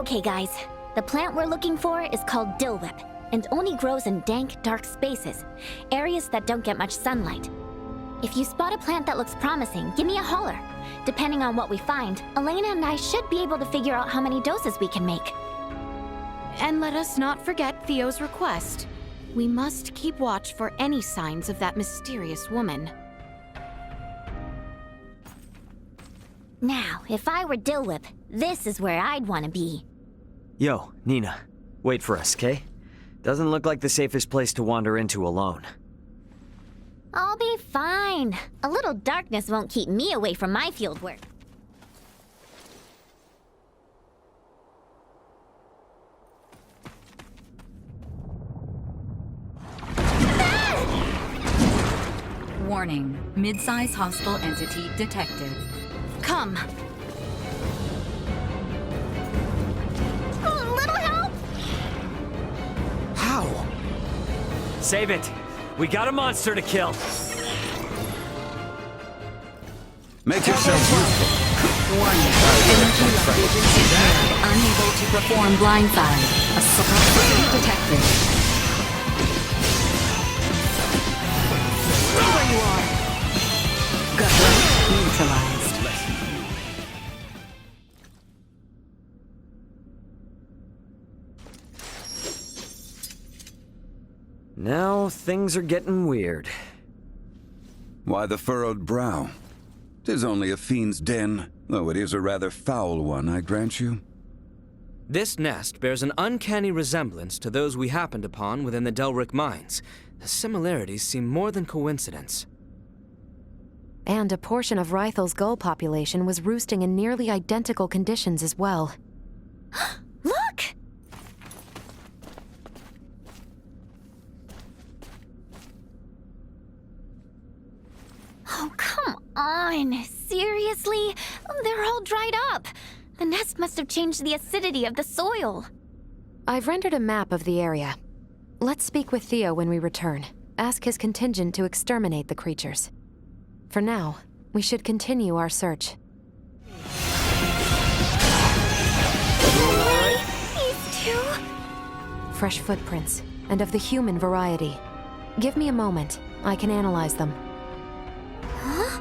Okay guys, the plant we're looking for is called dill whip, and only grows in dank, dark spaces, areas that don't get much sunlight. If you spot a plant that looks promising, give me a holler. Depending on what we find, Elena and I should be able to figure out how many doses we can make. And let us not forget Theo's request. We must keep watch for any signs of that mysterious woman. Now, if I were dill whip, this is where I'd want to be. Yo, Nina. Wait for us, okay? Doesn't look like the safest place to wander into alone. I'll be fine. A little darkness won't keep me away from my field work. Warning, mid-size hostile entity detected. Come. A little help? How? Save it! We got a monster to kill! Make yourself useful. Warning, energy level detected. Unable to perform blindside. Assault detected. Stay where you are. Gut neutralized. Now things are getting weird. Why the furrowed brow? 'Tis only a fiend's den, though it is a rather foul one, I grant you. This nest bears an uncanny resemblance to those we happened upon within the Delric mines. The similarities seem more than coincidence. And a portion of Rythel's gull population was roosting in nearly identical conditions as well. Look! Oh, come on. Seriously? They're all dried up. The nest must have changed the acidity of the soil. I've rendered a map of the area. Let's speak with Theo when we return. Ask his contingent to exterminate the creatures. For now, we should continue our search. These two? Fresh footprints, and of the human variety. Give me a moment. I can analyze them. Huh?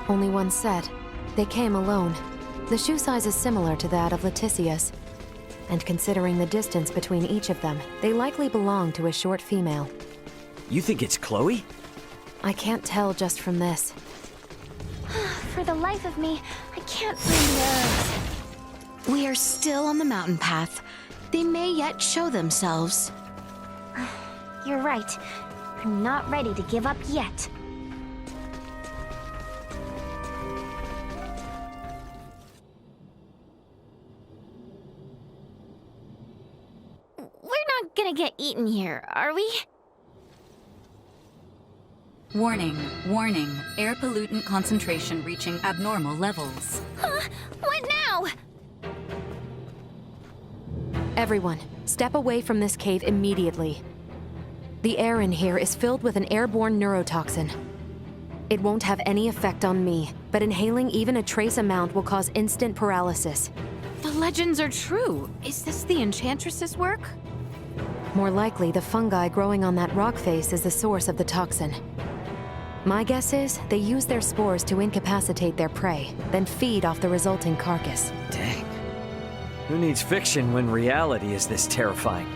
Only one set. They came alone. The shoe size is similar to that of Leticia's. And considering the distance between each of them, they likely belong to a short female. You think it's Chloe? I can't tell just from this. For the life of me, I can't find the herbs. We are still on the mountain path. They may yet show themselves. You're right. I'm not ready to give up yet. We're not gonna get eaten here, are we? Warning, warning. Air pollutant concentration reaching abnormal levels. Huh? What now? Everyone, step away from this cave immediately. The air in here is filled with an airborne neurotoxin. It won't have any effect on me, but inhaling even a trace amount will cause instant paralysis. The legends are true. Is this the Enchantress's work? More likely, the fungi growing on that rock face is the source of the toxin. My guess is they use their spores to incapacitate their prey, then feed off the resulting carcass. Dang. Who needs fiction when reality is this terrifying?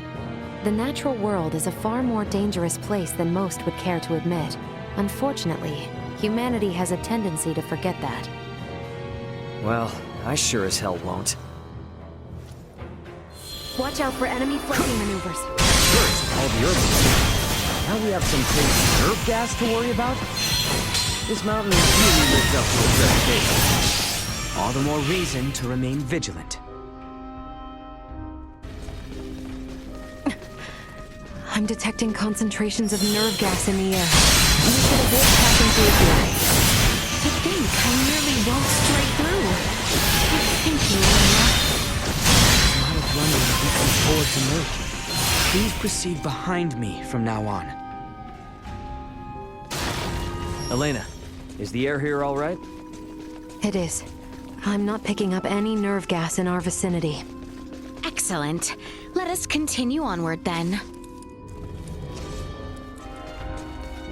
The natural world is a far more dangerous place than most would care to admit. Unfortunately, humanity has a tendency to forget that. Well, I sure as hell won't. Watch out for enemy flanking maneuvers. First, all the herbs. Now we have some crazy nerve gas to worry about? This mountain really lives up to its reputation. All the more reason to remain vigilant. I'm detecting concentrations of nerve gas in the air. We should avoid passing through here. To think I nearly walked straight through. Thank you, Elena. A lot of running we can afford to make. Please proceed behind me from now on. Elena, is the air here all right? It is. I'm not picking up any nerve gas in our vicinity. Excellent. Let us continue onward then.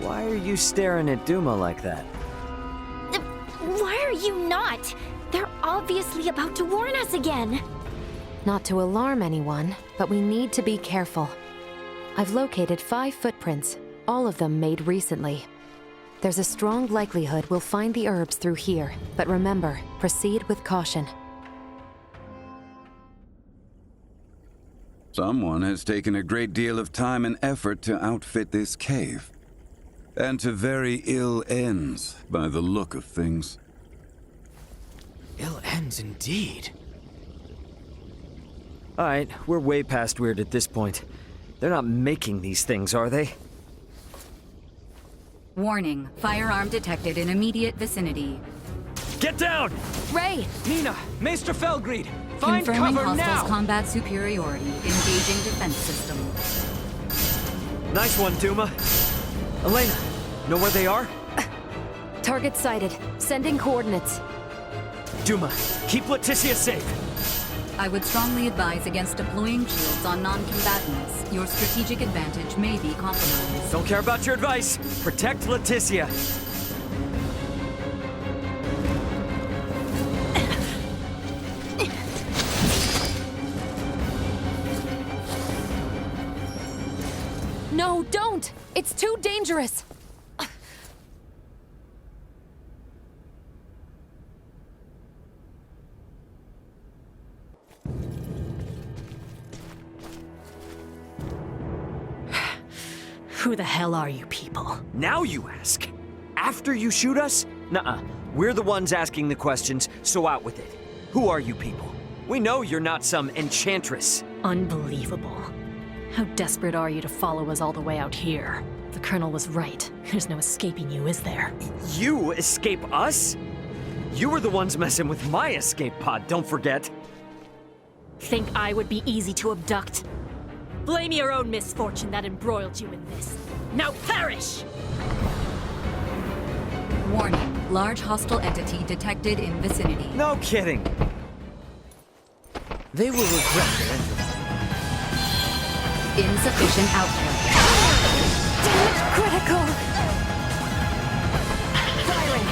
Why are you staring at Duma like that? Why are you not? They're obviously about to warn us again. Not to alarm anyone, but we need to be careful. I've located 5 footprints, all of them made recently. There's a strong likelihood we'll find the herbs through here, but remember, proceed with caution. Someone has taken a great deal of time and effort to outfit this cave. And to very ill ends, by the look of things. Ill ends indeed. Alright, we're way past weird at this point. They're not making these things, are they? Warning, firearm detected in immediate vicinity. Get down! Ray! Nina, Maester Felgreed, find Confirming cover hostiles' now! combat superiority. Engaging defense system. Nice one, Duma. Elena, know where they are? Target sighted. Sending coordinates. Duma, keep Leticia safe. I would strongly advise against deploying shields on non-combatants. Your strategic advantage may be compromised. Don't care about your advice. Protect Leticia. No, don't! It's too dangerous! Who the hell are you people? Now you ask. After you shoot us? Nuh-uh. We're the ones asking the questions, so out with it. Who are you people? We know you're not some enchantress. Unbelievable. How desperate are you to follow us all the way out here? The Colonel was right. There's no escaping you, is there? You escape us? You were the ones messing with my escape pod, don't forget. Think I would be easy to abduct? Blame your own misfortune that embroiled you in this. Now perish! Warning, large hostile entity detected in vicinity. No kidding. They will regret their entry. Insufficient output. Damage critical! Firing!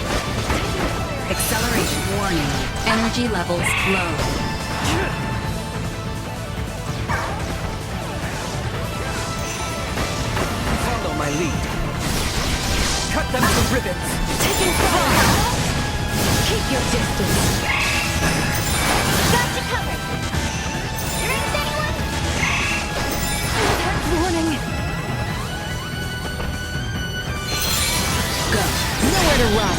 Acceleration warning. Energy levels low. Follow my lead. Cut them to ribbons. Taking fire! Keep your distance. Got you covered. Drinks, anyone? Impact warning. Go. Nowhere to run.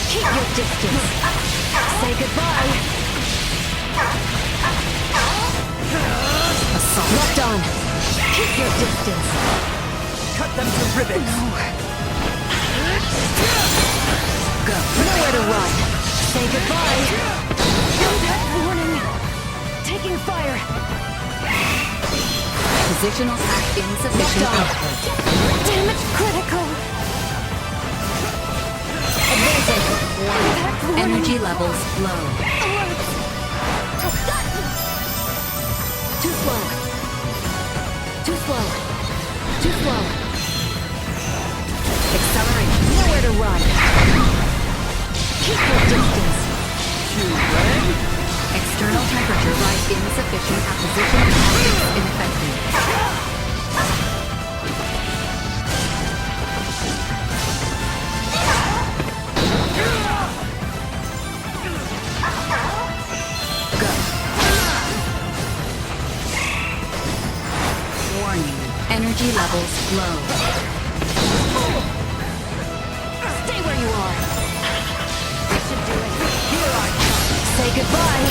Keep your distance. Say goodbye. Assault. Locked on. Keep your distance. Cut them to ribbons. Go. Nowhere to run. Say goodbye. Impact warning. Taking fire. Positional hack insufficient Locked on. output. Damage critical. Advancing. Impact warning. Energy levels low. Too slow. Too slow. Too slow. Accelerate. Nowhere to run. Keep your distance. External temperature rise insufficient at position optics ineffective. Go. Warning. Energy levels low. Stay where you are. This should do it. Here I come. Say goodbye.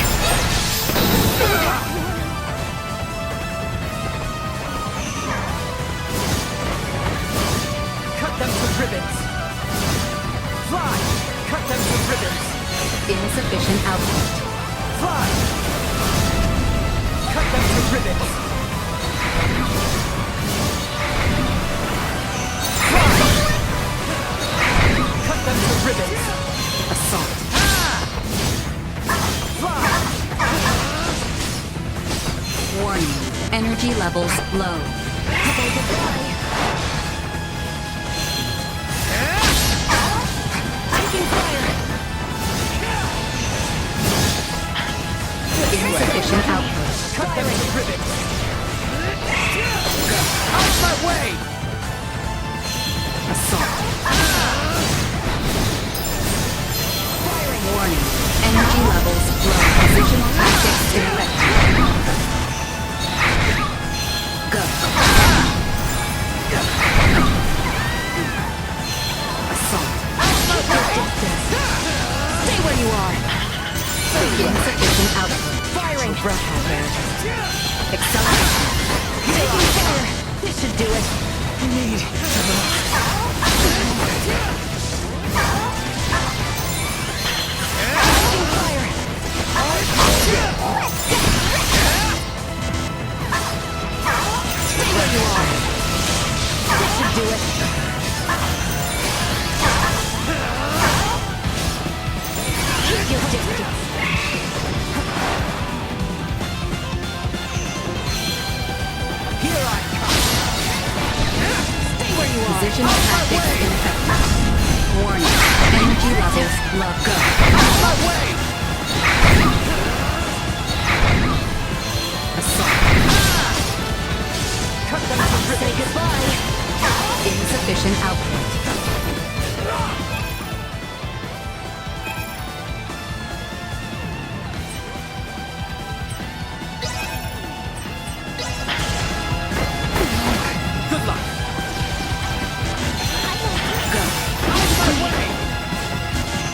Cut them to ribbons. Fly! Cut them to ribbons. Insufficient output. Fly! Cut them to ribbons. Fly! Energy levels low. Insufficient output. Cut them to ribbons! Out of my way! Assault. Warning. Energy levels low. Positional tactics ineffective. Go. Assault. Stay where you are! Insufficient output. Firing! Breath there. Acceleration. Taking fire! This should do it. Need Taking fire! Stay where you are! This should do it. Keep your distance. Here I come! Stay where you are. Positional tactics ineffective. Warning. Energy levels low. Go. My way! Assault. Cut them to ribbons! Say goodbye. Insufficient output. Good luck! Go. Out of my way!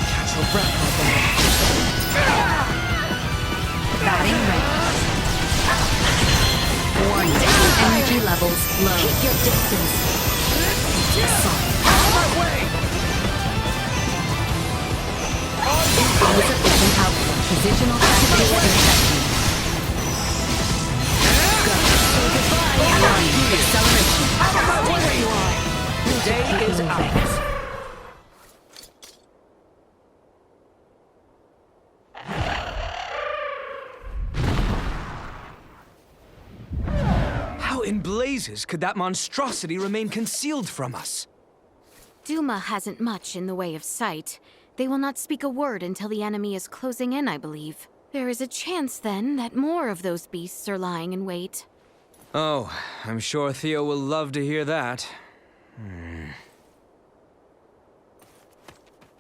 Catch your breath, my boy. Batting ready. Warning. Energy levels low. Keep your distance. Assault. Out of my way! Insufficient output. Positional tactics ineffective. Go. Warning. Acceleration. Stay where you are! The day is ours. How in blazes could that monstrosity remain concealed from us? Duma hasn't much in the way of sight. They will not speak a word until the enemy is closing in, I believe. There is a chance, then, that more of those beasts are lying in wait. Oh, I'm sure Theo will love to hear that.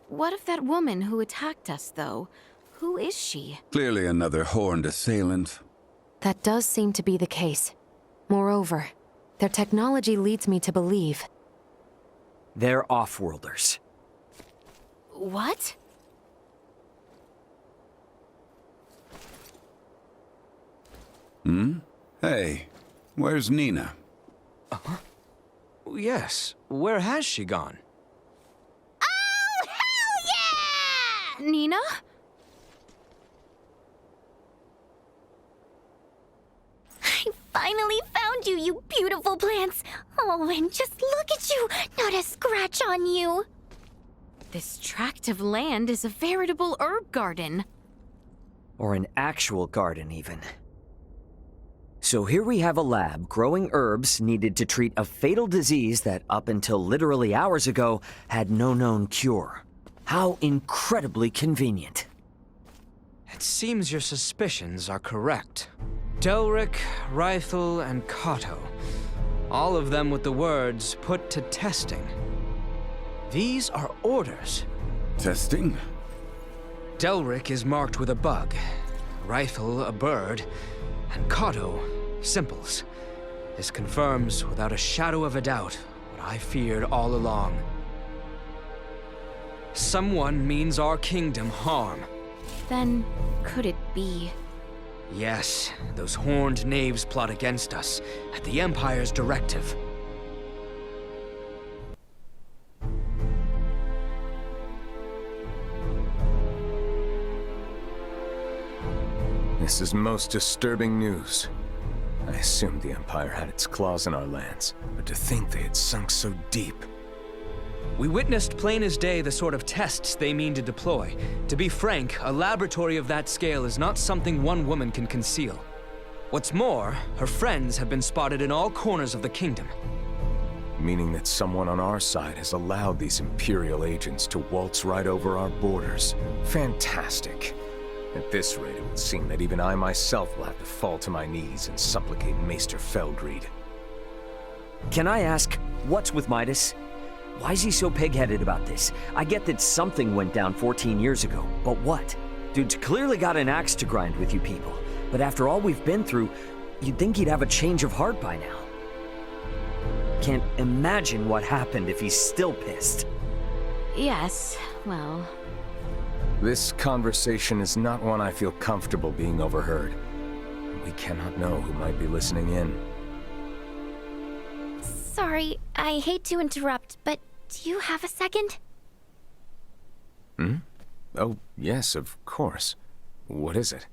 What of that woman who attacked us, though? Who is she? Clearly another horned assailant. That does seem to be the case. Moreover, their technology leads me to believe. They're off-worlders. What? Hey, where's Nina? Yes, where has she gone? Oh, hell yeah! Nina? I finally found you, you beautiful plants. Oh, and just look at you, not a scratch on you. This tract of land is a veritable herb garden. Or an actual garden, even. So here we have a lab growing herbs needed to treat a fatal disease that, up until literally hours ago, had no known cure. How incredibly convenient. It seems your suspicions are correct. Delric, Rythel, and Kato. All of them with the words, put to testing. These are orders. Testing? Delric is marked with a bug, Rythel a bird, and Kato simples. This confirms without a shadow of a doubt what I feared all along. Someone means our kingdom harm. Then, could it be? Yes, those horned knaves plot against us, at the Empire's directive. This is most disturbing news. I assumed the Empire had its claws in our lands, but to think they had sunk so deep. We witnessed plain as day the sort of tests they mean to deploy. To be frank, a laboratory of that scale is not something one woman can conceal. What's more, her friends have been spotted in all corners of the kingdom. Meaning that someone on our side has allowed these Imperial agents to waltz right over our borders. Fantastic. At this rate, it would seem that even I myself will have to fall to my knees and supplicate Maester Felgreed. Can I ask, what's with Midas? Why is he so pig-headed about this? I get that something went down 14 years ago, but what? Dude's clearly got an axe to grind with you people. But after all we've been through, you'd think he'd have a change of heart by now. Can't imagine what happened if he's still pissed. Yes, well... This conversation is not one I feel comfortable being overheard. We cannot know who might be listening in. Sorry, I hate to interrupt, but do you have a second? Oh, yes, of course. What is it?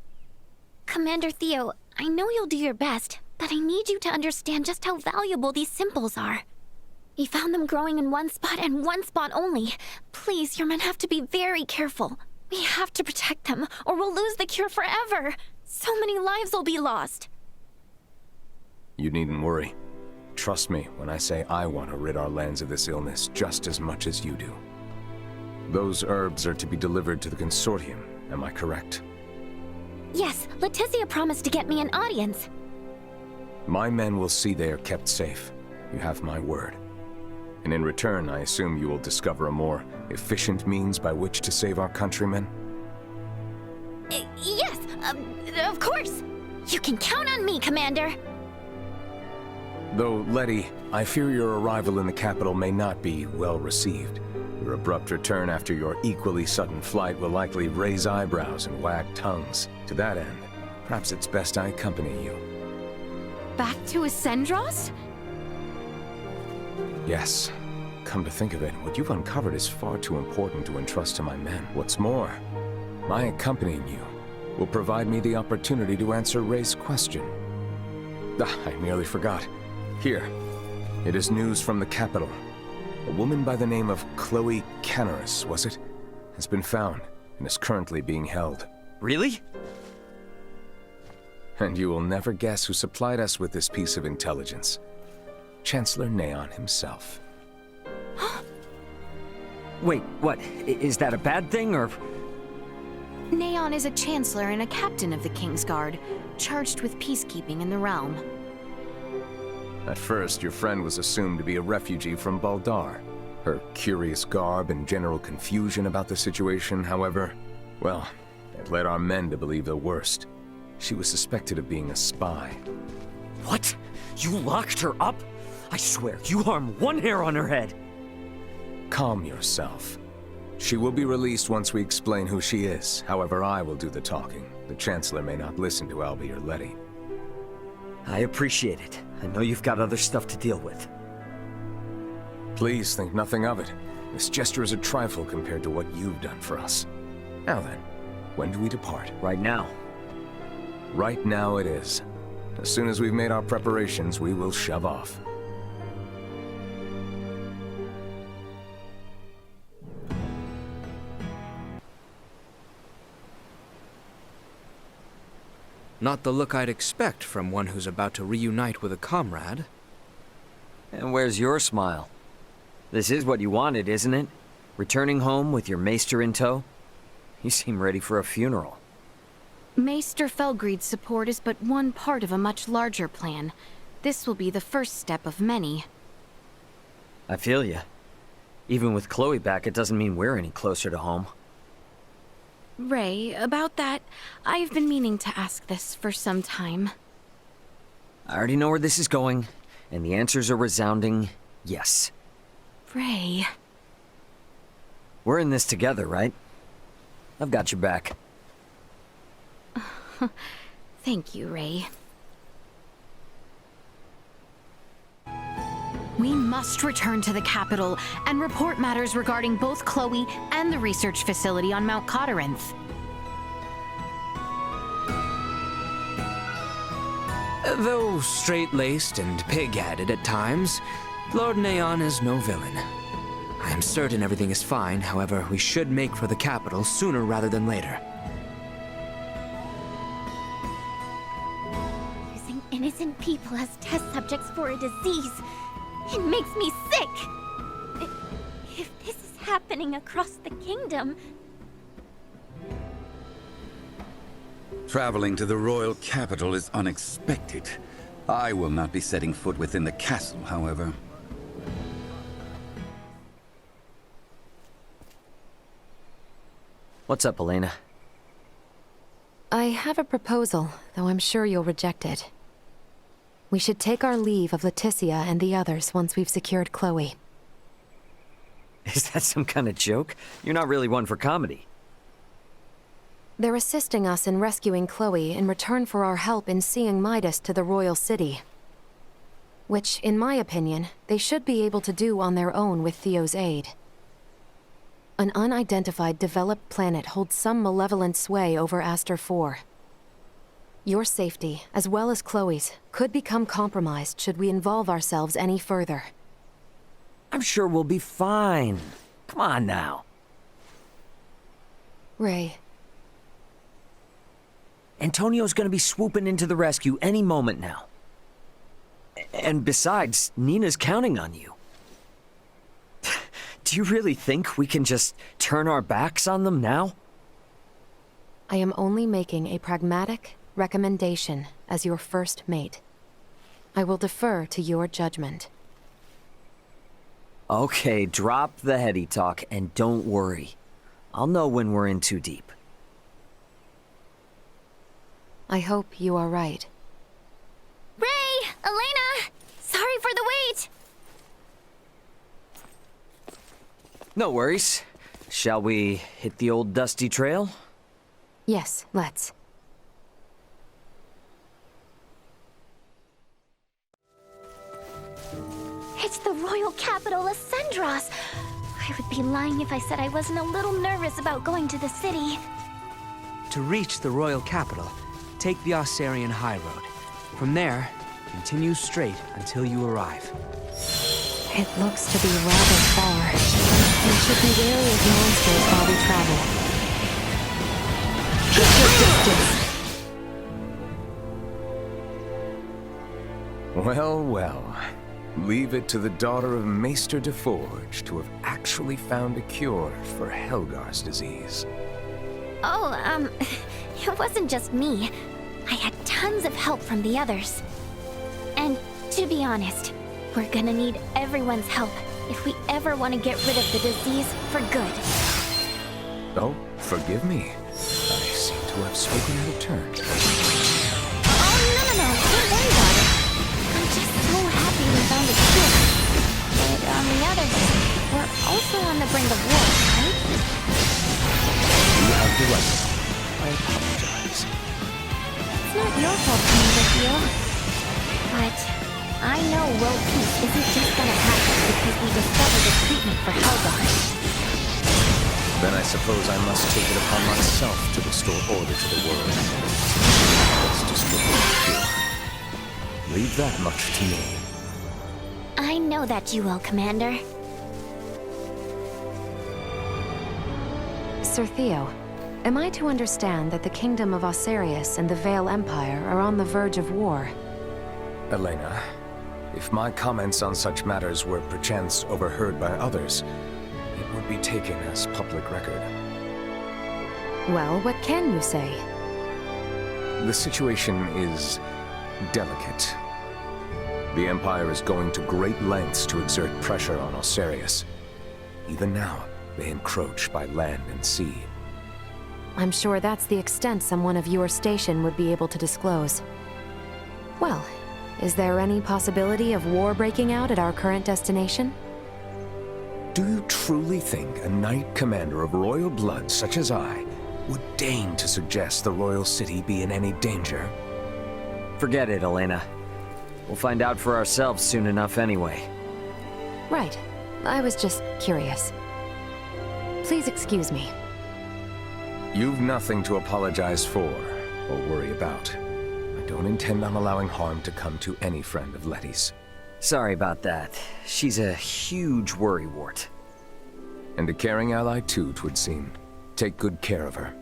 Commander Theo, I know you'll do your best, but I need you to understand just how valuable these symbols are. We found them growing in one spot and one spot only. Please, your men have to be very careful. We have to protect them, or we'll lose the cure forever. So many lives will be lost. You needn't worry. Trust me when I say I want to rid our lands of this illness just as much as you do. Those herbs are to be delivered to the Consortium, am I correct? Yes, Leticia promised to get me an audience. My men will see they are kept safe. You have my word. And in return, I assume you will discover a more efficient means by which to save our countrymen? Yes, of course. You can count on me, Commander. Though, Letty, I fear your arrival in the capital may not be well received. Your abrupt return after your equally sudden flight will likely raise eyebrows and wag tongues. To that end, perhaps it's best I accompany you. Back to Ascendros? Yes. Come to think of it, what you've uncovered is far too important to entrust to my men. What's more, my accompanying you will provide me the opportunity to answer Ray's question. I nearly forgot. Here, it is news from the capital. A woman by the name of Chloe Canaris, was it? Has been found and is currently being held. Really? And you will never guess who supplied us with this piece of intelligence. Chancellor Neon himself. Wait, what? Is that a bad thing, or...? Neon is a chancellor and a captain of the Kingsguard, charged with peacekeeping in the realm. At first, your friend was assumed to be a refugee from Baldar. Her curious garb and general confusion about the situation, however, well, it led our men to believe the worst. She was suspected of being a spy. What? You locked her up? I swear, you harm one hair on her head. Calm yourself. She will be released once we explain who she is. However, I will do the talking. The Chancellor may not listen to Albie or Letty. I appreciate it. I know you've got other stuff to deal with. Please think nothing of it. This gesture is a trifle compared to what you've done for us. Now then, when do we depart? Right now. Right now it is. As soon as we've made our preparations, we will shove off. Not the look I'd expect from one who's about to reunite with a comrade. And where's your smile? This is what you wanted, isn't it? Returning home with your maester in tow? You seem ready for a funeral. Maester Felgreed's support is but one part of a much larger plan. This will be the first step of many. I feel ya. Even with Chloe back, it doesn't mean we're any closer to home. Ray, about that, I've been meaning to ask this for some time. I already know where this is going, and the answer's a resounding yes. Ray... We're in this together, right? I've got your back. Thank you, Ray. We must return to the capital and report matters regarding both Chloe and the research facility on Mount Cotteranth. Though straight-laced and pig-headed at times, Lord Neon is no villain. I am certain everything is fine, however, we should make for the capital sooner rather than later. innocent people as test subjects for a disease. It makes me sick! If this is happening across the kingdom... Traveling to the royal capital is unexpected. I will not be setting foot within the castle, however. What's up, Elena? I have a proposal, though I'm sure you'll reject it. We should take our leave of Leticia and the others once we've secured Chloe. Is that some kind of joke? You're not really one for comedy. They're assisting us in rescuing Chloe in return for our help in seeing Midas to the royal city. Which, in my opinion, they should be able to do on their own with Theo's aid. An unidentified developed planet holds some malevolent sway over Aster 4. Your safety, as well as Chloe's, could become compromised should we involve ourselves any further. I'm sure we'll be fine. Come on now. Ray. Antonio's gonna be swooping into the rescue any moment now. And besides, Nina's counting on you. Do you really think we can just turn our backs on them now? I am only making a pragmatic recommendation as your first mate. I will defer to your judgment. Okay, drop the heady talk and don't worry. I'll know when we're in too deep. I hope you are right. Ray! Elena! Sorry for the wait! No worries. Shall we hit the old dusty trail? Yes, let's. It's the royal capital, Ascendros! I would be lying if I said I wasn't a little nervous about going to the city. To reach the royal capital, take the Ossarian High Road. From there, continue straight until you arrive. It looks to be rather far. We should be wary of monsters while we travel. Keep your distance! Well, well. Leave it to the daughter of Maester DeForge to have actually found a cure for Helgar's disease. Oh, it wasn't just me. I had tons of help from the others. And to be honest, we're gonna need everyone's help if we ever want to get rid of the disease for good. Oh, forgive me. I seem to have spoken out of turn. Oh, no, don't worry about it. I'm just so happy we found a cure. But on the other hand, we're also on the brink of war, right? You have the right. I apologize. It's not your fault, Commander Theo. But I know world peace isn't just gonna happen because we discovered a treatment for Helgar. Then I suppose I must take it upon myself to restore order to the world. Let's just look at the cure. Leave that much to me. I know that you will, Commander. Sir Theo, am I to understand that the Kingdom of Ossarius and the Vale Empire are on the verge of war? Elena, if my comments on such matters were perchance overheard by others, it would be taken as public record. Well, what can you say? The situation is delicate. The Empire is going to great lengths to exert pressure on Ossarius. Even now, they encroach by land and sea. I'm sure that's the extent someone of your station would be able to disclose. Well, is there any possibility of war breaking out at our current destination? Do you truly think a Knight Commander of royal blood such as I would deign to suggest the royal city be in any danger? Forget it, Elena. We'll find out for ourselves soon enough anyway. Right. I was just curious. Please excuse me. You've nothing to apologize for or worry about. I don't intend on allowing harm to come to any friend of Letty's. Sorry about that. She's a huge worrywart. And a caring ally too, 'twould seem. Take good care of her.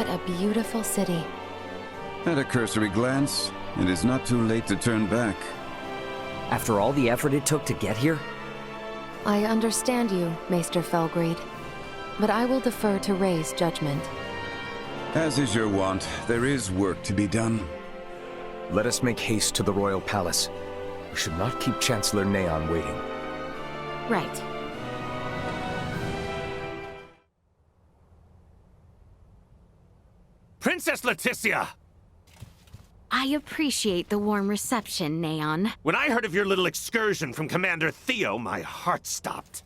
What a beautiful city. At a cursory glance, it is not too late to turn back. After all the effort it took to get here? I understand you, Maester Felgreed, but I will defer to Ray's judgment. As is your wont, there is work to be done. Let us make haste to the royal palace. We should not keep Chancellor Neon waiting. Right. Princess Leticia! I appreciate the warm reception, Neon. When I heard of your little excursion from Commander Theo, my heart stopped.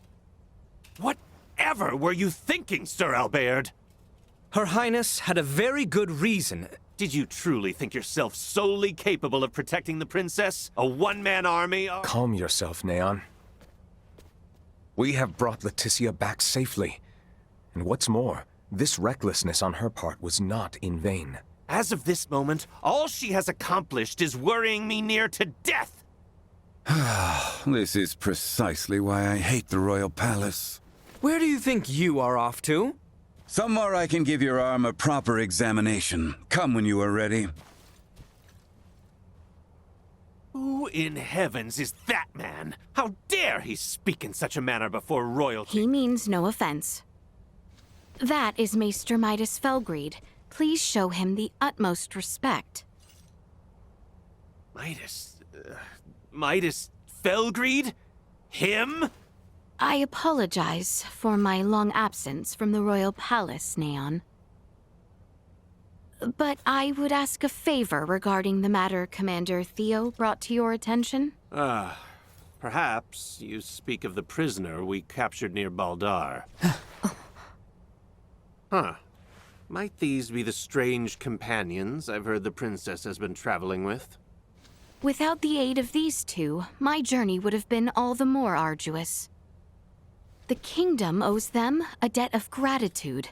Whatever were you thinking, Sir Albaird? Her Highness had a very good reason. Did you truly think yourself solely capable of protecting the princess? A one-man army? Calm yourself, Neon. We have brought Leticia back safely. And what's more, this recklessness on her part was not in vain. As of this moment, all she has accomplished is worrying me near to death! This is precisely why I hate the royal palace. Where do you think you are off to? Somewhere I can give your arm a proper examination. Come when you are ready. Who in heavens is that man? How dare he speak in such a manner before royalty? He means no offense. That is Maester Midas Felgreed. Please show him the utmost respect. Midas Felgreed? Him? I apologize for my long absence from the royal palace, Neon. But I would ask a favor regarding the matter Commander Theo brought to your attention. Perhaps you speak of the prisoner we captured near Baldar. Huh. Might these be the strange companions I've heard the princess has been traveling with? Without the aid of these two, my journey would have been all the more arduous. The kingdom owes them a debt of gratitude.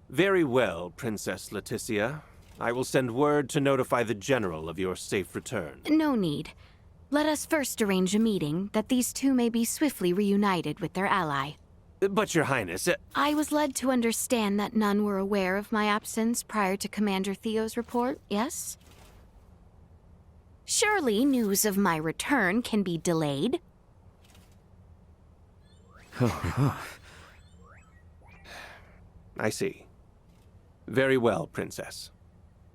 Very well, Princess Leticia. I will send word to notify the general of your safe return. No need. Let us first arrange a meeting that these two may be swiftly reunited with their ally. But, Your Highness, I was led to understand that none were aware of my absence prior to Commander Theo's report, yes? Surely news of my return can be delayed. I see. Very well, Princess.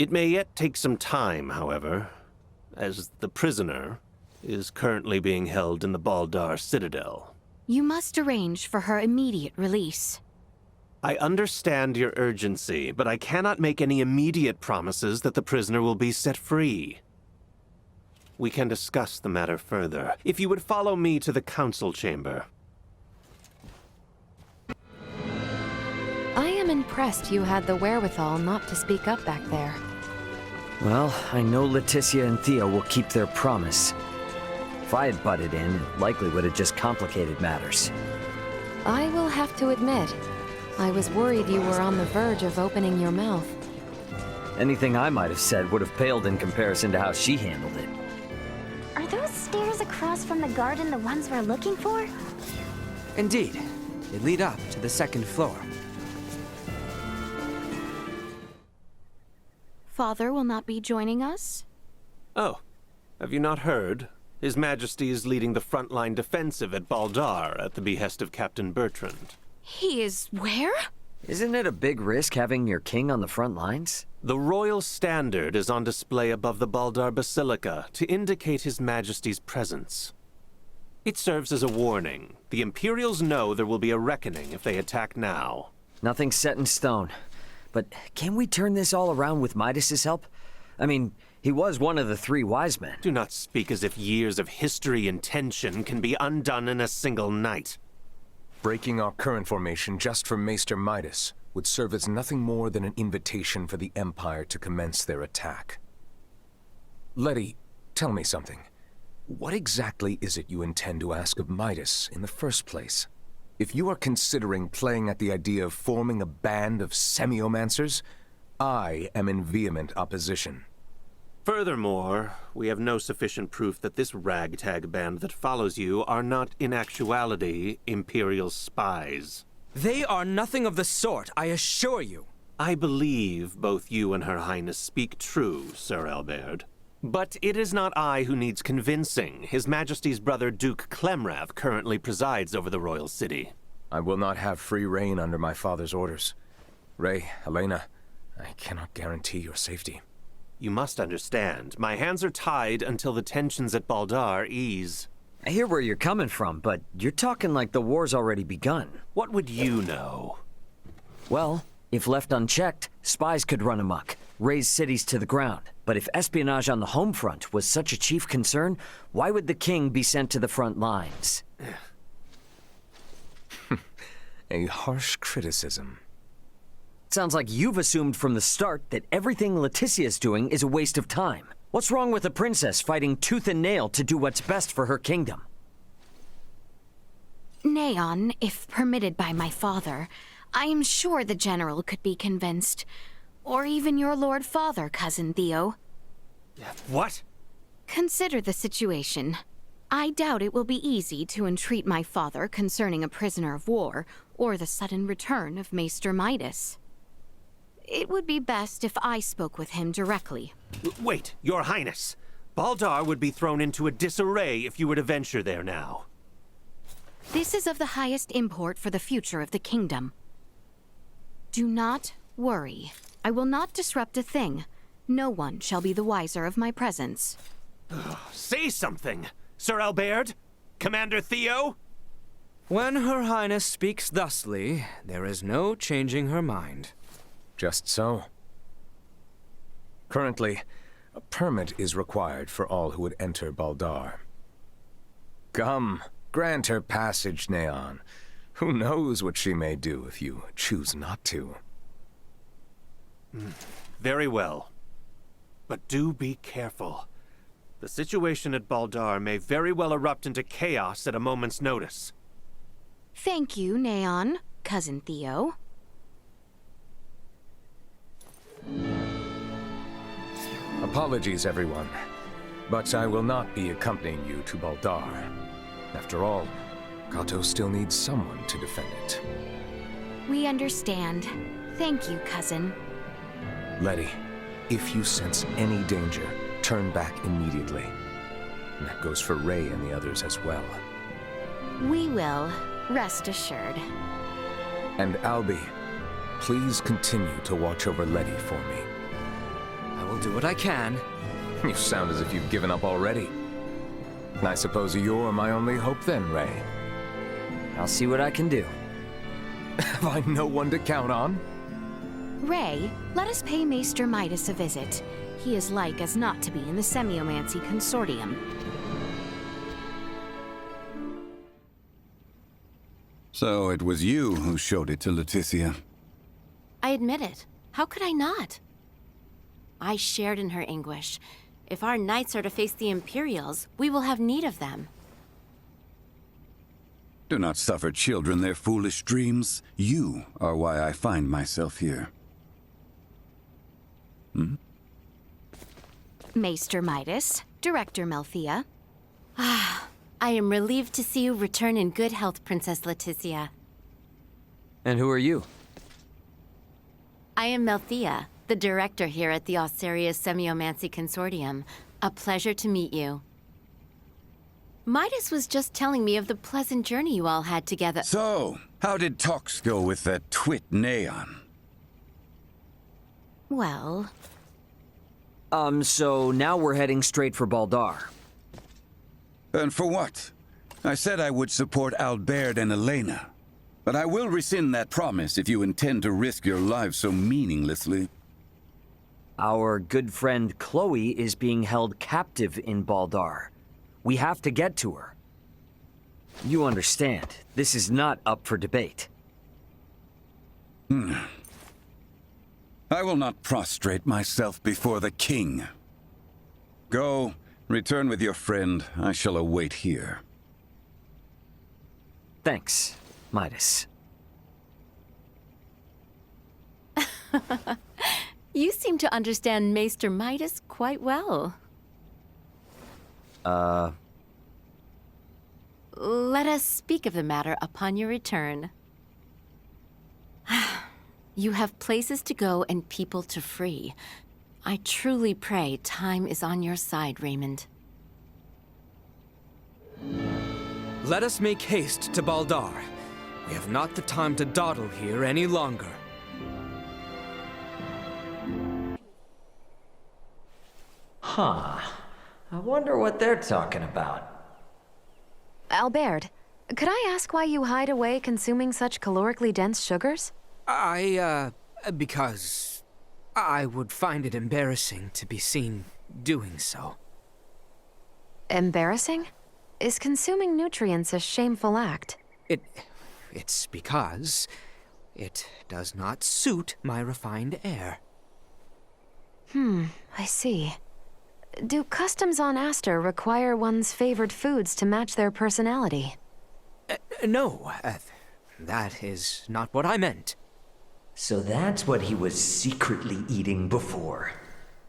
It may yet take some time, however, as the prisoner is currently being held in the Baldar Citadel. You must arrange for her immediate release. I understand your urgency, but I cannot make any immediate promises that the prisoner will be set free. We can discuss the matter further, if you would follow me to the council chamber. I am impressed you had the wherewithal not to speak up back there. Well, I know Leticia and Theo will keep their promise. If I had butted in, it likely would have just complicated matters. I will have to admit, I was worried you were on the verge of opening your mouth. Anything I might have said would have paled in comparison to how she handled it. Are those stairs across from the garden the ones we're looking for? Indeed. They lead up to the second floor. Father will not be joining us? Oh, have you not heard? His Majesty is leading the frontline defensive at Baldar at the behest of Captain Bertrand. He is where? Isn't it a big risk having your king on the front lines? The royal standard is on display above the Baldar Basilica to indicate His Majesty's presence. It serves as a warning. The Imperials know there will be a reckoning if they attack now. Nothing's set in stone. But can we turn this all around with Midas's help? I mean, he was one of the three wise men. Do not speak as if years of history and tension can be undone in a single night. Breaking our current formation just for Maester Midas would serve as nothing more than an invitation for the Empire to commence their attack. Letty, tell me something. What exactly is it you intend to ask of Midas in the first place? If you are considering playing at the idea of forming a band of semiomancers, I am in vehement opposition. Furthermore, we have no sufficient proof that this ragtag band that follows you are not in actuality Imperial spies. They are nothing of the sort, I assure you. I believe both you and Her Highness speak true, Sir Albert. But it is not I who needs convincing. His Majesty's brother Duke Clemrav currently presides over the royal city. I will not have free reign under my father's orders. Ray, Helena, I cannot guarantee your safety. You must understand, my hands are tied until the tensions at Baldar ease. I hear where you're coming from, but you're talking like the war's already begun. What would you know? Well, if left unchecked, spies could run amok, raze cities to the ground. But if espionage on the home front was such a chief concern, why would the king be sent to the front lines? A harsh criticism. Sounds like you've assumed from the start that everything Leticia's doing is a waste of time. What's wrong with a princess fighting tooth and nail to do what's best for her kingdom? Neon, if permitted by my father, I am sure the general could be convinced. Or even your Lord Father, Cousin Theo. What? Consider the situation. I doubt it will be easy to entreat my father concerning a prisoner of war, or the sudden return of Maester Midas. It would be best if I spoke with him directly. Wait, Your Highness! Baldar would be thrown into a disarray if you were to venture there now. This is of the highest import for the future of the kingdom. Do not worry. I will not disrupt a thing. No one shall be the wiser of my presence. Say something! Sir Albert? Commander Theo? When Her Highness speaks thusly, there is no changing her mind. Just so. Currently, a permit is required for all who would enter Baldar. Come, grant her passage, Neon. Who knows what she may do if you choose not to. Very well. But do be careful. The situation at Baldar may very well erupt into chaos at a moment's notice. Thank you, Neon, Cousin Theo. Apologies, everyone. But I will not be accompanying you to Baldar. After all, Kato still needs someone to defend it. We understand. Thank you, Cousin. Letty, if you sense any danger, turn back immediately. And that goes for Ray and the others as well. We will, rest assured. And Albie, please continue to watch over Letty for me. I will do what I can. You sound as if you've given up already. I suppose you're my only hope then, Ray. I'll see what I can do. Have I no one to count on? Ray, let us pay Maester Midas a visit. He is like as not to be in the Semiomancy Consortium. So it was you who showed it to Leticia. I admit it. How could I not? I shared in her anguish. If our knights are to face the Imperials, we will have need of them. Do not suffer children their foolish dreams. You are why I find myself here. Maester Midas, Director Melthea. I am relieved to see you return in good health, Princess Leticia. And who are you? I am Melthea, the director here at the Osarius Semiomancy Consortium. A pleasure to meet you. Midas was just telling me of the pleasant journey you all had together. So, how did talks go with that twit Neon? Well... So now we're heading straight for Baldar. And for what? I said I would support Albert and Elena. But I will rescind that promise if you intend to risk your lives so meaninglessly. Our good friend Chloe is being held captive in Baldar. We have to get to her. You understand, this is not up for debate. I will not prostrate myself before the king. Go, return with your friend. I shall await here. Thanks, Midas. You seem to understand Maester Midas quite well. Let us speak of the matter upon your return. You have places to go and people to free. I truly pray time is on your side, Raymond. Let us make haste to Baldar. We have not the time to dawdle here any longer. Huh. I wonder what they're talking about. Albert, could I ask why you hide away consuming such calorically dense sugars? Because I would find it embarrassing to be seen doing so. Embarrassing? Is consuming nutrients a shameful act? It's because it does not suit my refined air. I see. Do customs on Aster require one's favored foods to match their personality? No, that is not what I meant. So that's what he was secretly eating before.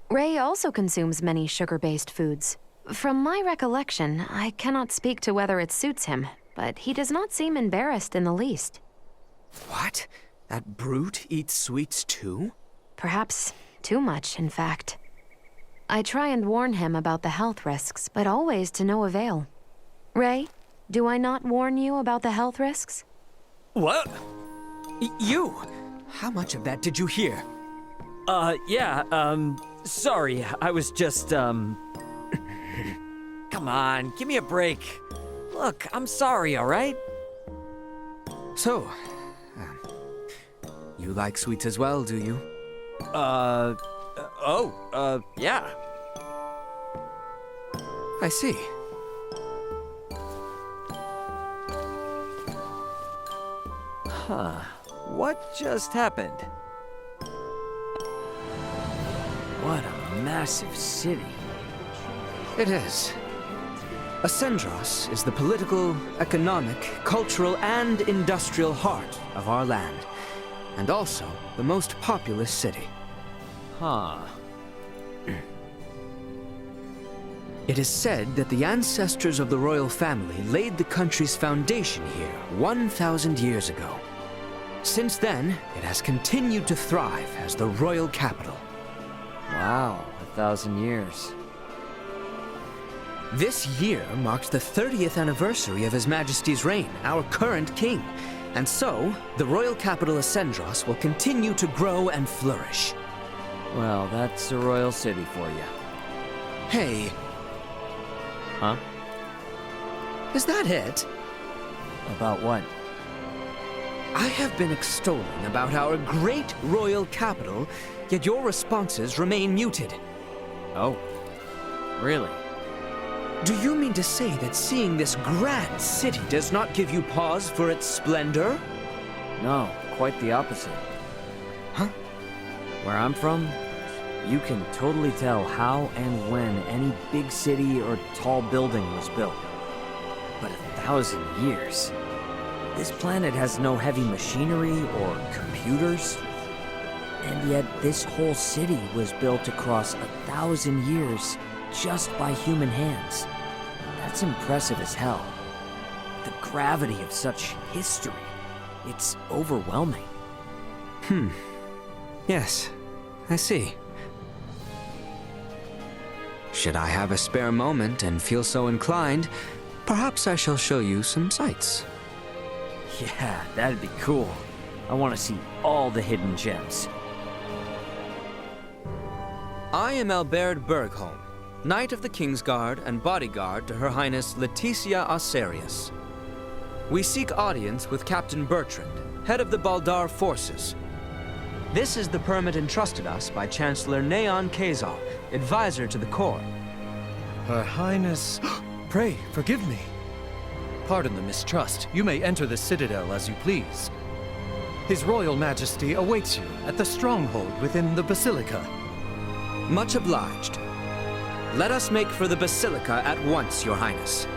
Ray also consumes many sugar-based foods. From my recollection, I cannot speak to whether it suits him, but he does not seem embarrassed in the least. What? That brute eats sweets too? Perhaps too much, in fact. I try and warn him about the health risks, but always to no avail. Ray, do I not warn you about the health risks? What? You? How much of that did you hear? Sorry, I was just, Come on, give me a break. Look, I'm sorry, alright? So, you like sweets as well, do you? Yeah. I see. Huh. What just happened? What a massive city. It is. Ascendros is the political, economic, cultural, and industrial heart of our land, and also the most populous city. Huh. It is said that the ancestors of the royal family laid the country's foundation here 1,000 years ago. Since then, it has continued to thrive as the royal capital. Wow, 1,000 years. This year marks the 30th anniversary of His Majesty's reign, our current king. And so, the royal capital Ascendros will continue to grow and flourish. Well, that's a royal city for you. Hey. Huh? Is that it? About what? I have been extolling about our great royal capital, yet your responses remain muted. Oh, really? Do you mean to say that seeing this grand city does not give you pause for its splendor? No, quite the opposite. Huh? Where I'm from, you can totally tell how and when any big city or tall building was built. But 1,000 years? This planet has no heavy machinery or computers. And yet this whole city was built across 1,000 years just by human hands. That's impressive as hell. The gravity of such history, it's overwhelming. Yes, I see. Should I have a spare moment and feel so inclined, perhaps I shall show you some sights. Yeah, that'd be cool. I want to see all the hidden gems. I am Albert Bergholm, Knight of the Kingsguard and bodyguard to Her Highness Leticia Osarius. We seek audience with Captain Bertrand, head of the Baldar forces. This is the permit entrusted us by Chancellor Neon Kazal, advisor to the court. Her Highness... Pray, forgive me. Pardon the mistrust. You may enter the Citadel as you please. His Royal Majesty awaits you at the stronghold within the Basilica. Much obliged. Let us make for the Basilica at once, Your Highness.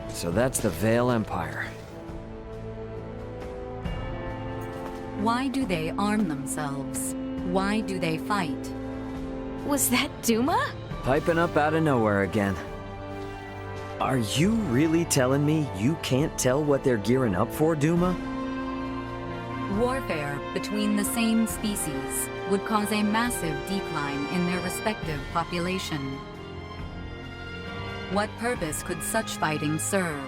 So that's the Vale Empire. Why do they arm themselves? Why do they fight? Was that Duma? Piping up out of nowhere again. Are you really telling me you can't tell what they're gearing up for, Duma? Warfare between the same species would cause a massive decline in their respective population. What purpose could such fighting serve?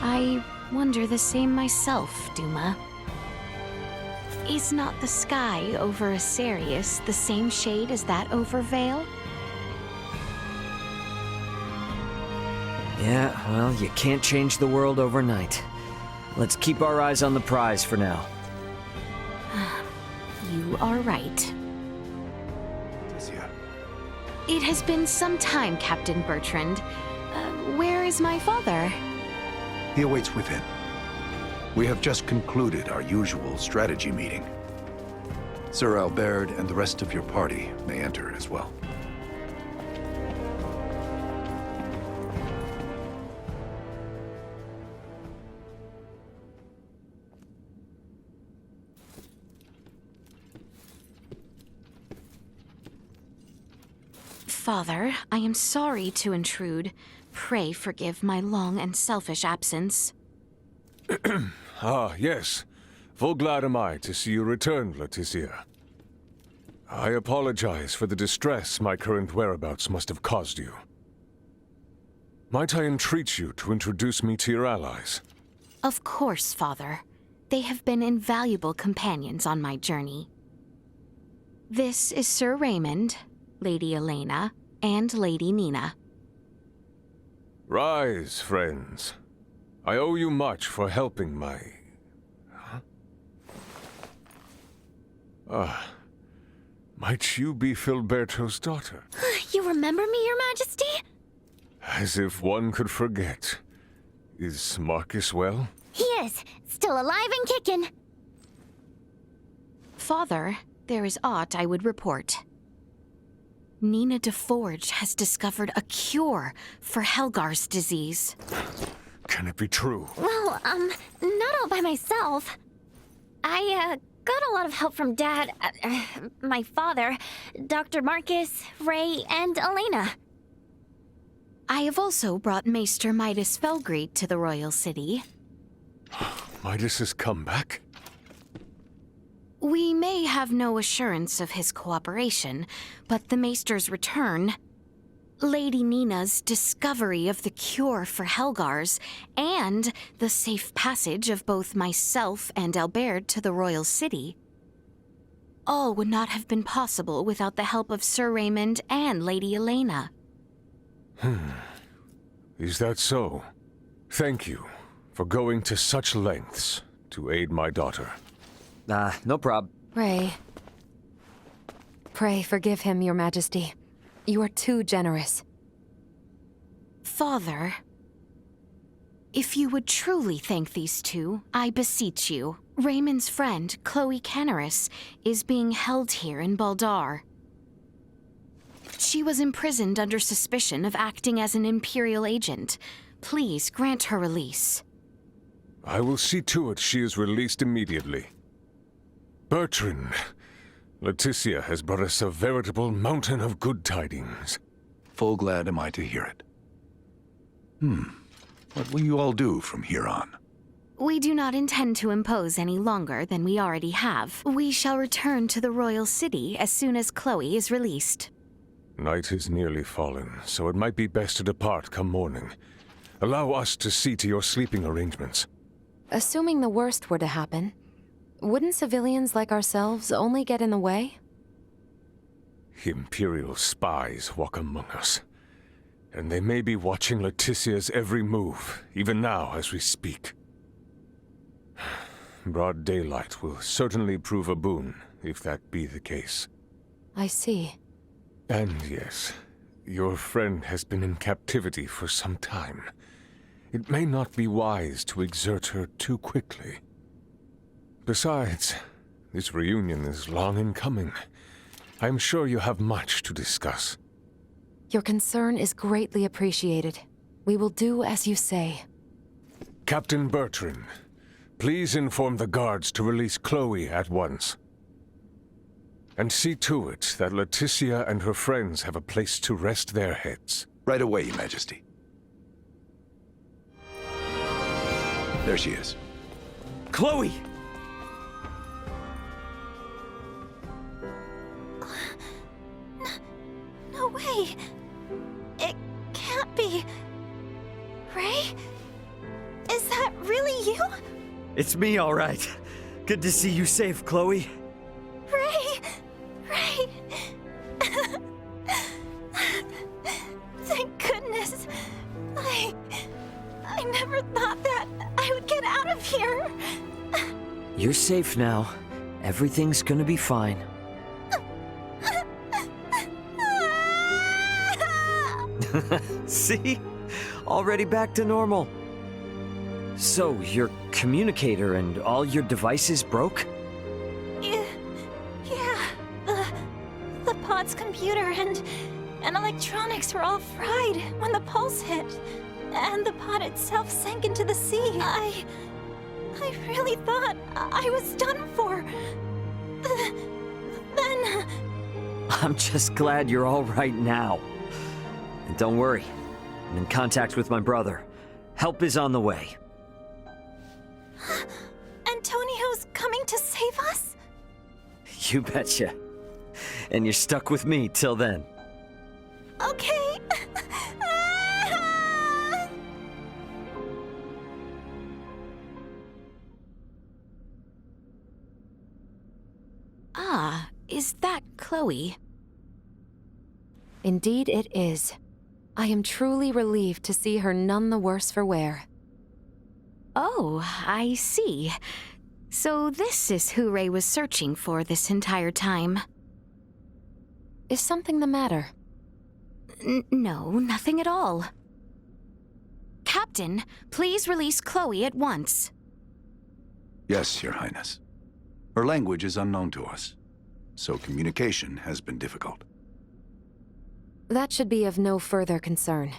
I wonder the same myself, Duma. Is not the sky over Asarius the same shade as that over Vale? Yeah, well, you can't change the world overnight. Let's keep our eyes on the prize for now. You are right. It has been some time, Captain Bertrand. Where is my father? He awaits within. We have just concluded our usual strategy meeting. Sir Albert and the rest of your party may enter as well. Father, I am sorry to intrude. Pray forgive my long and selfish absence. Ah, yes. Full glad am I to see you returned, Leticia. I apologize for the distress my current whereabouts must have caused you. Might I entreat you to introduce me to your allies? Of course, Father. They have been invaluable companions on my journey. This is Sir Raymond, Lady Elena, and Lady Nina. Rise, friends. I owe you much for helping my... might you be Filberto's daughter? You remember me, Your Majesty? As if one could forget. Is Marcus well? He is, still alive and kicking. Father, there is aught I would report. Nina DeForge has discovered a cure for Helgar's disease. Can it be true? Well, not all by myself. I, got a lot of help from Dad, my father, Dr. Marcus, Ray, and Elena. I have also brought Maester Midas Felgreed to the royal city. Midas has come back? We may have no assurance of his cooperation, but the Maester's return, Lady Nina's discovery of the cure for Helgar's, and the safe passage of both myself and Albert to the royal city. All would not have been possible without the help of Sir Raymond and Lady Elena. Is that so? Thank you for going to such lengths to aid my daughter. No prob. Ray. Pray forgive him, Your Majesty. You are too generous. Father, if you would truly thank these two, I beseech you. Raymond's friend, Chloe Canaris, is being held here in Baldar. She was imprisoned under suspicion of acting as an Imperial agent. Please grant her release. I will see to it she is released immediately. Bertrand, Leticia has brought us a veritable mountain of good tidings. Full glad am I to hear it. What will you all do from here on? We do not intend to impose any longer than we already have. We shall return to the royal city as soon as Chloe is released. Night is nearly fallen, so it might be best to depart come morning. Allow us to see to your sleeping arrangements. Assuming the worst were to happen, wouldn't civilians like ourselves only get in the way? Imperial spies walk among us. And they may be watching Leticia's every move, even now as we speak. Broad daylight will certainly prove a boon, if that be the case. I see. And yes, your friend has been in captivity for some time. It may not be wise to exert her too quickly. Besides, this reunion is long in coming. I'm sure you have much to discuss. Your concern is greatly appreciated. We will do as you say. Captain Bertrand, please inform the guards to release Chloe at once. And see to it that Leticia and her friends have a place to rest their heads. Right away, Your Majesty. There she is. Chloe! No way. It can't be. Ray? Is that really you? It's me, all right. Good to see you safe, Chloe. Ray! Ray! Thank goodness. I never thought that I would get out of here. You're safe now. Everything's gonna be fine. See? Already back to normal. So, your communicator and all your devices broke? Yeah. The pod's computer and electronics were all fried when the pulse hit. And the pod itself sank into the sea. I really thought I was done for. Then... I'm just glad you're all right now. And don't worry, I'm in contact with my brother. Help is on the way. Antonio's coming to save us? You betcha. And you're stuck with me till then. Okay. Ah, is that Chloe? Indeed it is. I am truly relieved to see her none the worse for wear. Oh, I see. So this is who Ray was searching for this entire time. Is something the matter? No, nothing at all. Captain, please release Chloe at once. Yes, Your Highness. Her language is unknown to us, so communication has been difficult. That should be of no further concern.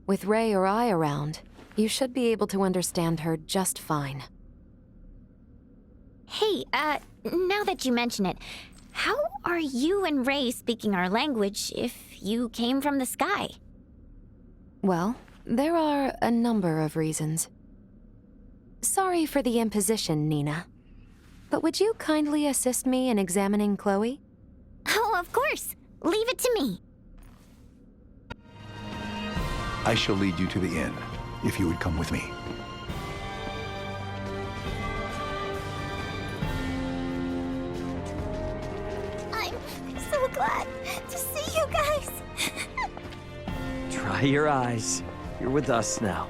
With Ray or I around, you should be able to understand her just fine. Hey, now that you mention it, how are you and Ray speaking our language if you came from the sky? Well, there are a number of reasons. Sorry for the imposition, Nina. But would you kindly assist me in examining Chloe? Oh, of course. Leave it to me. I shall lead you to the inn, if you would come with me. I'm so glad to see you guys. Dry your eyes. You're with us now.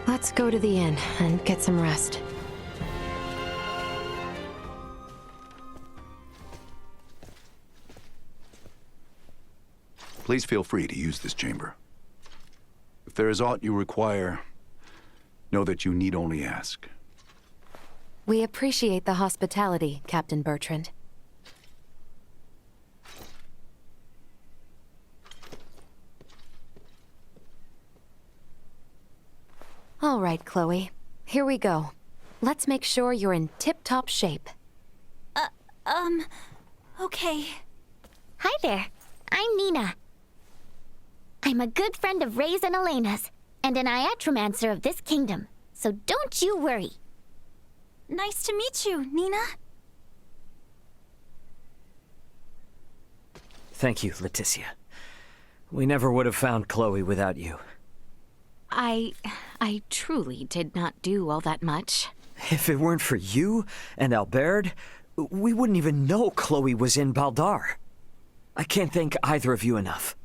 Let's go to the inn and get some rest. Please feel free to use this chamber. If there is aught you require, know that you need only ask. We appreciate the hospitality, Captain Bertrand. All right, Chloe. Here we go. Let's make sure you're in tip-top shape. Okay. Hi there. I'm Nina. I'm a good friend of Ray's and Elena's, and an iatromancer of this kingdom, so don't you worry. Nice to meet you, Nina. Thank you, Leticia. We never would have found Chloe without you. I truly did not do all that much. If it weren't for you and Albert, we wouldn't even know Chloe was in Baldar. I can't thank either of you enough.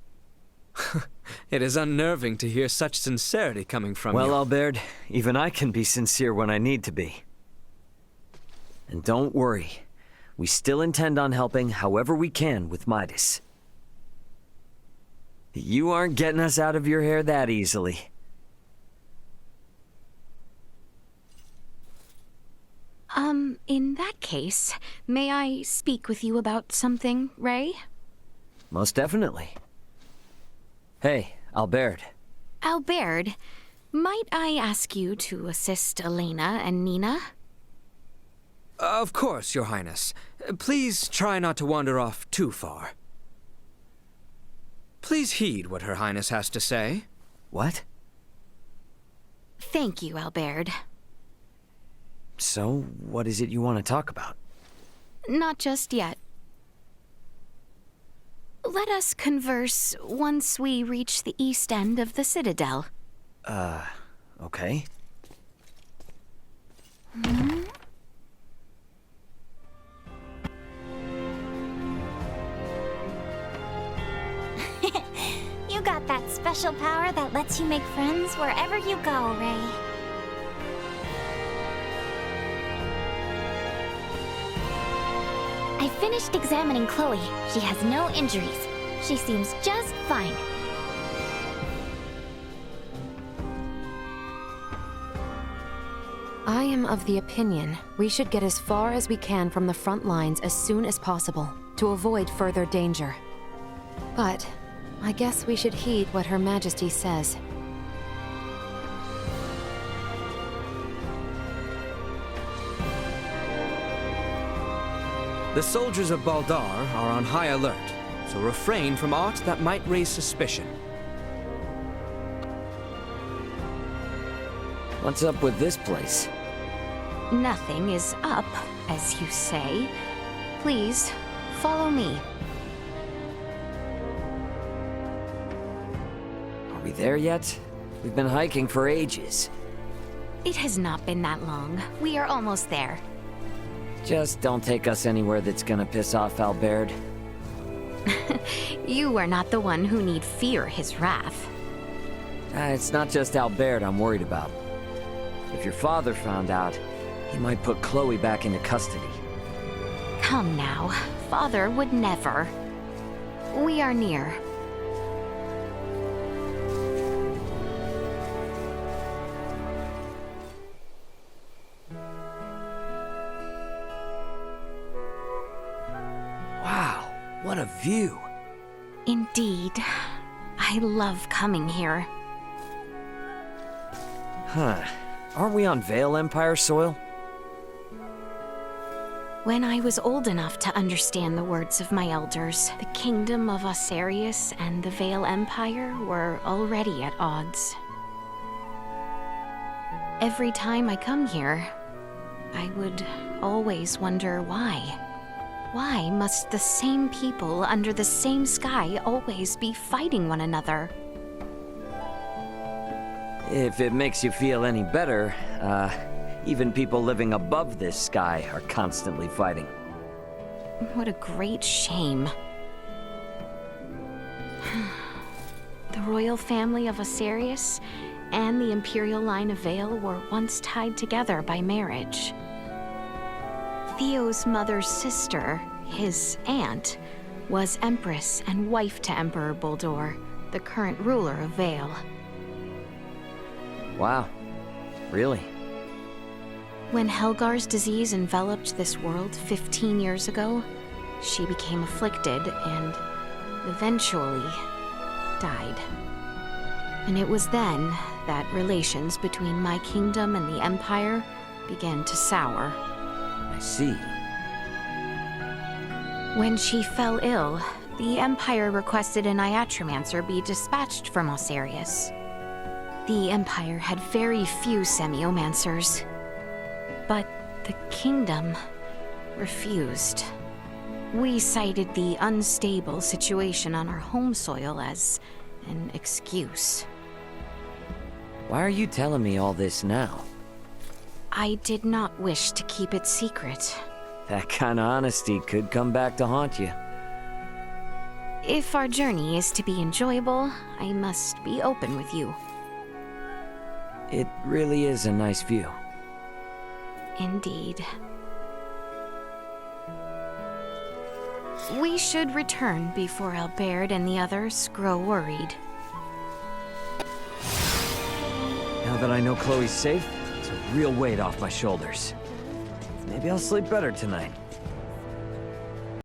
It is unnerving to hear such sincerity coming from you. Well, Albert, even I can be sincere when I need to be. And don't worry, we still intend on helping however we can with Midas. You aren't getting us out of your hair that easily. In that case, may I speak with you about something, Ray? Most definitely. Hey, Albert. Albert, might I ask you to assist Elena and Nina? Of course, Your Highness. Please try not to wander off too far. Please heed what Her Highness has to say. What? Thank you, Albert. So, what is it you want to talk about? Not just yet. Let us converse once we reach the east end of the Citadel. Okay. You got that special power that lets you make friends wherever you go, Ray. I finished examining Chloe. She has no injuries. She seems just fine. I am of the opinion we should get as far as we can from the front lines as soon as possible to avoid further danger. But I guess we should heed what Her Majesty says. The soldiers of Baldar are on high alert, so refrain from aught that might raise suspicion. What's up with this place? Nothing is up, as you say. Please, follow me. Are we there yet? We've been hiking for ages. It has not been that long. We are almost there. Just don't take us anywhere that's gonna piss off Albert. You are not the one who need fear his wrath. It's not just Albert I'm worried about. If your father found out, he might put Chloe back into custody. Come now. Father would never. We are near. Wow, what a view. Indeed. I love coming here. Huh. Aren't we on Vale Empire soil? When I was old enough to understand the words of my elders, the kingdom of Osarius and the Vale Empire were already at odds. Every time I come here, I would always wonder why. Why must the same people under the same sky always be fighting one another? If it makes you feel any better, even people living above this sky are constantly fighting. What a great shame. The royal family of Osarius and the imperial line of Vale were once tied together by marriage. Theo's mother's sister, his aunt, was Empress and wife to Emperor Boldor, the current ruler of Vale. Wow. Really? When Helgar's disease enveloped this world 15 years ago, she became afflicted and eventually died. And it was then that relations between my kingdom and the Empire began to sour. I see. When she fell ill, the Empire requested an Iatromancer be dispatched from Osarius. The Empire had very few Semiomancers, but the kingdom refused. We cited the unstable situation on our home soil as an excuse. Why are you telling me all this now? I did not wish to keep it secret. That kind of honesty could come back to haunt you. If our journey is to be enjoyable, I must be open with you. It really is a nice view. Indeed. We should return before Albert and the others grow worried. Now that I know Chloe's safe, it's a real weight off my shoulders. Maybe I'll sleep better tonight.